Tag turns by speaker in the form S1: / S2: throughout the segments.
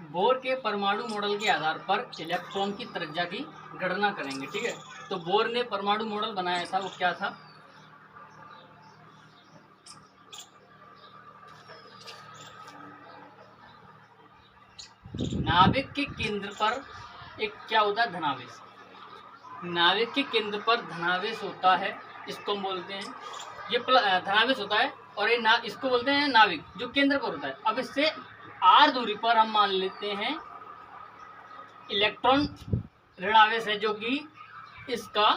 S1: Bore के परमाणु model के आधार पर इलेक्ट्रॉन की त्रिज्या की गणना करेंगे। ठीक है, तो बोर ने परमाणु मॉडल बनाया था, वो क्या था? नाभिक के केंद्र पर एक क्या होता है? धनावेश। नाभिक के केंद्र पर धनावेश होता है, इसको हम बोलते हैं, ये धनावेश होता है, और ये इसको बोलते हैं नाभिक, जो केंद्र पर होता है। अब इससे r दूरी पर हम मान लेते हैं इलेक्ट्रॉन ऋणावेश है, जो कि इसका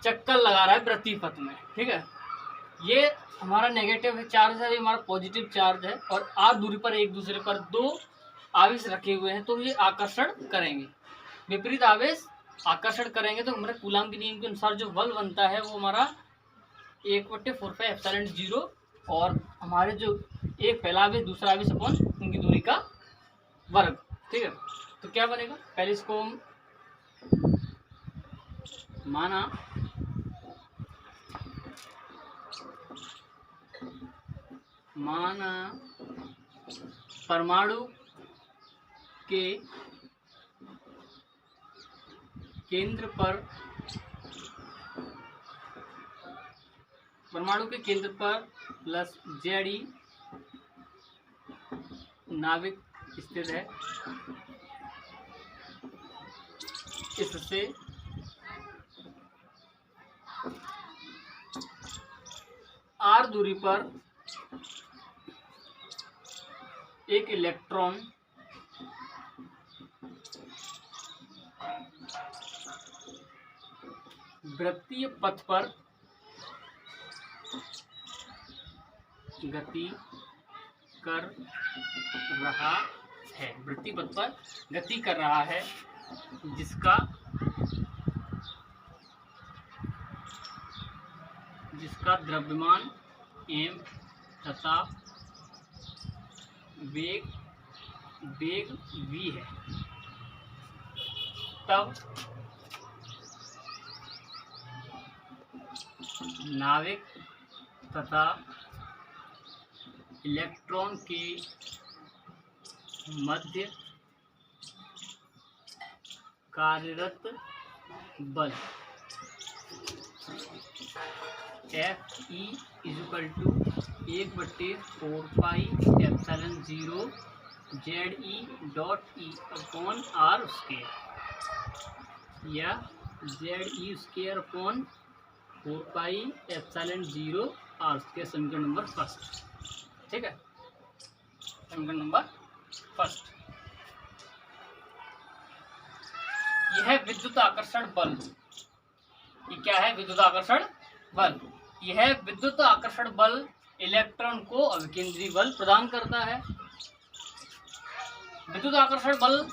S1: चक्कर लगा रहा है वृत्तीय पथ में। ठीक है, ये हमारा नेगेटिव चार्ज है, ये हमारा पॉजिटिव चार्ज है, और r दूरी पर एक दूसरे पर दो आवेश रखे हुए हैं, तो ये आकर्षण करेंगे, विपरीत आवेश आकर्षण करेंगे। तो हमारे कूलाम के नियम के अनुसार जो बल बनता है वो हमारा 1/4πε0, और हमारे जो एक पहला आवेश दूसरा आवेश अपॉन उनकी दूरी का वर्ग। ठीक है, तो क्या बनेगा? पहले इसको हम माना परमाणु के केंद्र पर प्लस Ze नाभिक स्थित है, इससे r दूरी पर एक इलेक्ट्रॉन वृत्तीय पथ पर गति कर रहा है, वृत्तीय पथ पर गति कर रहा है, जिसका द्रव्यमान m तथा वेग v है। तब नाभिक तथा इलेक्ट्रॉन के मध्य कार्यरत बल Fe = 1/4πε0 Ze/r², या Ze²/4πε0r², समीकरण नंबर फर्स्ट। ठीक है, समीकरण नंबर फर्स्ट। यह विद्युत आकर्षण बल, ये क्या है? विद्युत आकर्षण बल। यह विद्युत आकर्षण बल इलेक्ट्रॉन को अभिकेंद्री बल प्रदान करता है। विद्युत आकर्षण बल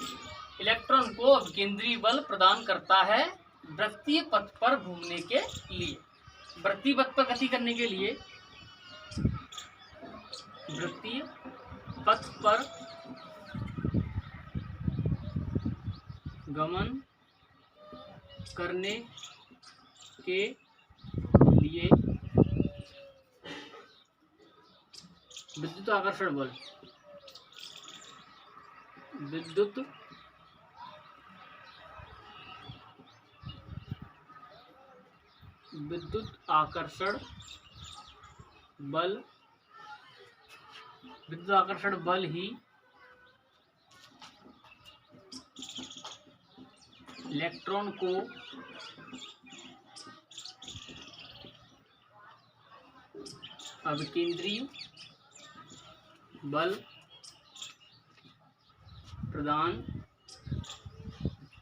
S1: इलेक्ट्रॉन को अभिकेंद्री बल प्रदान करता है वृत्तीय पथ पर घूमने के लिए। वृत्तीय पथ पर गति करने के लिए, वृत्तीय पथ पर गमन करने के लिए विद्युत आकर्षण बल, विद्युत आकर्षण बल ही इलेक्ट्रॉन को अभिकेंद्री बल प्रदान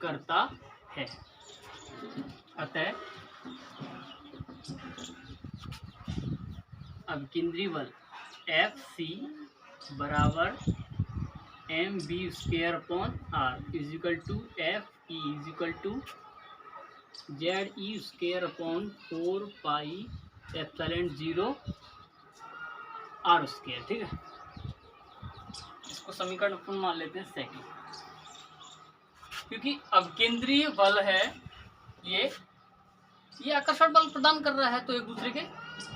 S1: करता है। अतः अभिकेंद्री बल Fc बराबर mv²/r Fe Ze²/4πε0r²। ठीक है, इसको समीकरण अपन मान लेते हैं सेकंड, क्योंकि अभिकेंद्रीय बल है, ये आकर्षण बल प्रदान कर रहा है, तो एक दूसरे के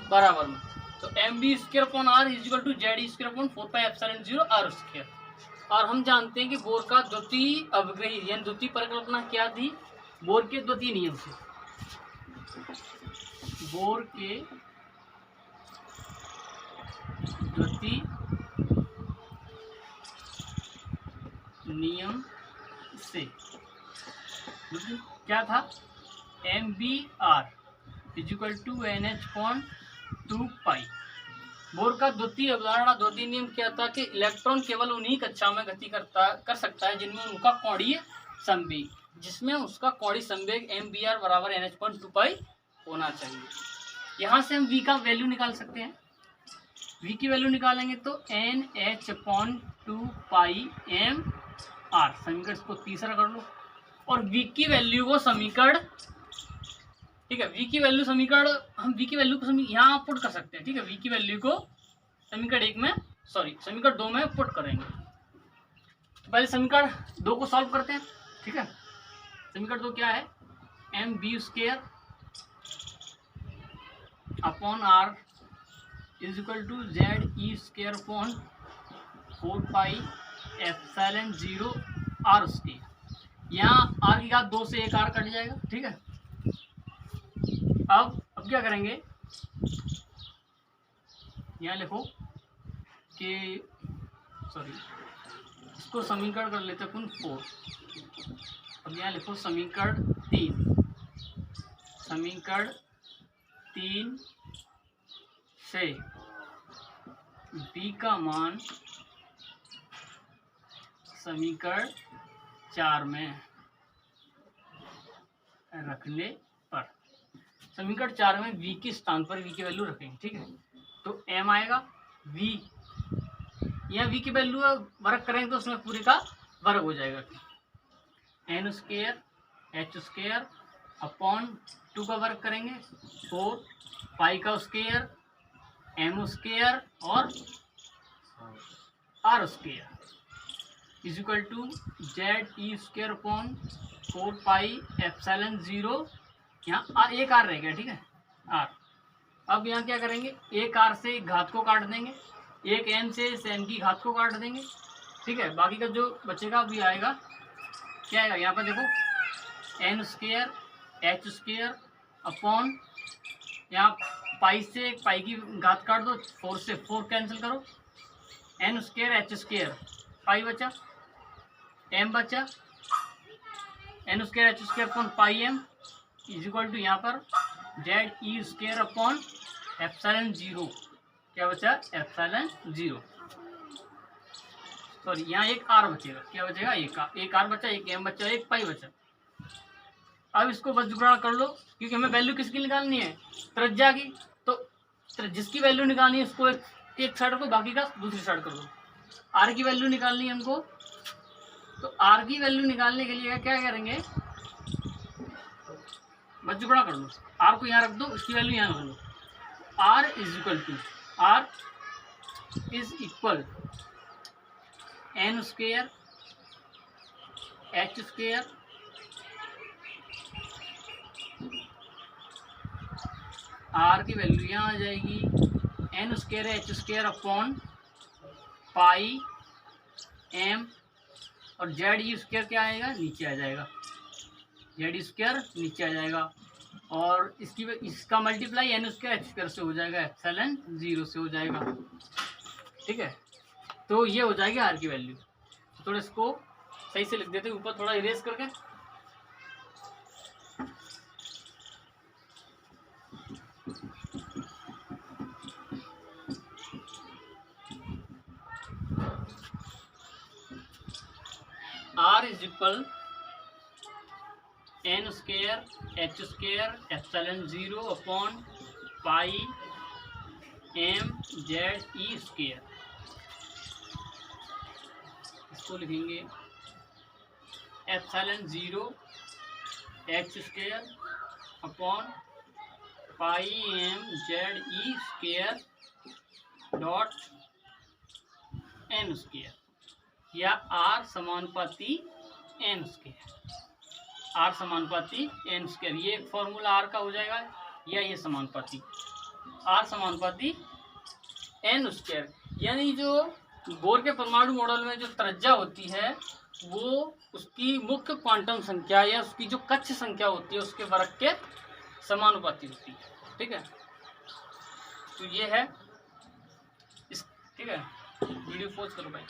S1: बराबर में। तो mv²/r Ze²/4πε0r²। और हम जानते हैं कि बोर का द्वितीय अवग्रही यानी द्वितीय परिकल्पना क्या थी, बोर के द्वितीय नियम से। बोर के द्वितीय नियम से क्या था, MBR = NH/2π। बोर का द्वितीय अवधारणा द्वितीय नियम क्या था कि इलेक्ट्रॉन केवल उन्हीं कक्षा में गति कर सकता है जिनमें उनका कोणीय संवेग, जिसमें उसका कोणीय संवेग MBR = NH/2π होना चाहिए। यहाँ से हम V का वैल्यू निकाल सकते हैं। V की वैल्यू निकालेंगे तो NH/2πmR, समीकरण इसको तीसरा कर लो। और V की वैल्यू को समीकरण, ठीक है, V की वैल्यू समीकरण, हम V की वैल्यू को यहाँ पुट कर सकते हैं। ठीक है, V की वैल्यू को समीकरण 2 में पुट करेंगे। तो पहले समीकरण 2 को सॉल्व करते हैं। ठीक है, समीकरण 2 क्या है, MB² upon R = ZE²/4πε0 R²। यहाँ R की घात 2 से एक R कट जाएगा। ठीक है, अब क्या करेंगे, यहाँ लिखो कि इसको समीकरण कर लेते हैं 4। अब यहाँ लिखो समीकरण 3 से B का मान समीकरण 4 में रखने पर, समीकरण 4 में V के स्थान पर V की वैल्यू रखेंगे। ठीक है, तो M आएगा, V, यहाँ V की वैल्यू वर्ग करेंगे तो उसमें पूरे का वर्ग हो जाएगा, N² H² अपॉन 2 का वर्ग करेंगे 4 पाई का स्क्वायर M² और R² = ZE²/4πε0। यहाँ एक R रह गया। ठीक है, R। अब यहाँ क्या करेंगे, एक R से घात को काट देंगे, एक M से इस M की घात को काट देंगे। ठीक है, बाकी का जो बचेगा अभी आएगा, क्या आएगा, यहाँ पर देखो N² H² अपॉन, यहाँ पाई से पाई की घात काट दो, 4 से 4 कैंसिल करो, N² H² पाई बचा, M बचा, N² H² upon pi M = यहाँ पर ZE²/ε0, क्या बचा, ε0। सॉरी, यहाँ एक R बचेगा, क्या बचेगा, एक R बचा, एक M बचा, एक पाई बचा। अब इसको बस जुगाड़ कर लो, क्योंकि हमें वैल्यू किसकी निकालनी है, त्रिज्या की। तो जिसकी वैल्यू निकालनी है उसको एक साइड को, बाकी का दूसरी साइड कर दो। R की वैल्यू निकालनी है हमको, तो R की वैल्यू निकालने के लिए क्या करेंगे, बस जुगाड़ कर लो, R को यहाँ रख दो, इसकी वैल्यू यहाँ रख लो। R is equal N² H² R की वैल्यू यहाँ आ जाएगी N² H² upon pi M, और ZE² क्या आएगा, नीचे आ जाएगा, ZE² नीचे आ जाएगा, और इसका मल्टीप्लाई N² H² से हो जाएगा, ε0 से हो जाएगा। ठीक है, तो ये हो जाएगी R की वैल्यू। थोड़ा इसको सही से लिख देते हैं, ऊपर थोड़ा इरेज करके। R is equal N² H² ε0 upon pi M ZE²। इसको लिखेंगे ε0 H² upon pi M ZE² dot N², या R समानुपाती N², R समानुपाती N²। ये फॉर्मूला R का हो जाएगा, या ये समानुपाती R समानुपाती N², यानी जो बोर के परमाणु मॉडल में जो त्रिज्या होती है वो उसकी मुख्य क्वांटम संख्या या उसकी जो कक्ष संख्या होती है उसके वर्ग के समानुपाती होती है। ठीक है, तो ये है ठीक है, वीडियो पॉज करो भाई।